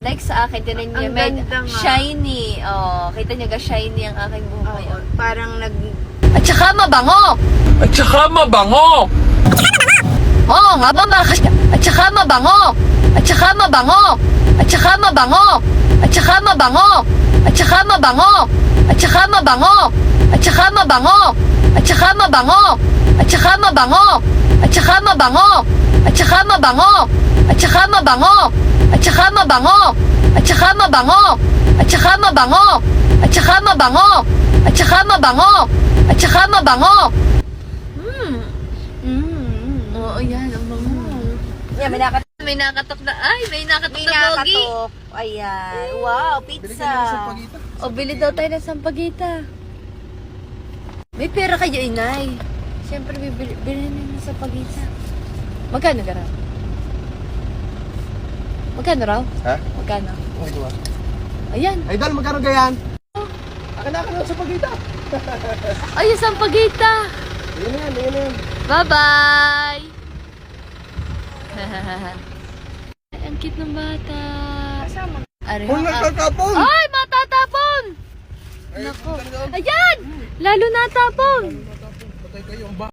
Like sa akin, tinan niya, Ang may ganda nga. shiny. Oh, kita niya shiny ang aking buhok Oo, ngayon. parang At saka mabango! At saka mabango! Oo, nga ba mga At saka mabango! At saka mabango! At saka mabango! At saka mabango! At saka mabango! At saka mabango! At saka mabango! At saka mabango! At saka mabango! At saka mabango! At saka mabango! At saka mabango! At saka mabango! At saka mabango! At saka mabango! At saka mabango! At saka mabango! At saka mabango! Oo, yan, ang bango. yeah, May nakatok na, may nakatok na bogi. nakatok. Ayan. Wow, pizza. O, bili daw tayo ng sampagita. May pera kayo, inay. Siyempre, bili na ng sampagita. Magkano ka raw? Magkano raw? Ha? Magkano? Ano ito ba? Ayan. Idol, magkano gayan? Akin na sa pagita. Ay, yung sampagita. Yun na yan. Bye-bye! Ay, ang cute ng bata. Kasama. Kung nagtatapon! Ay, matatapon! Nako. Ayan! Lalo natapon! Patay kayo, ang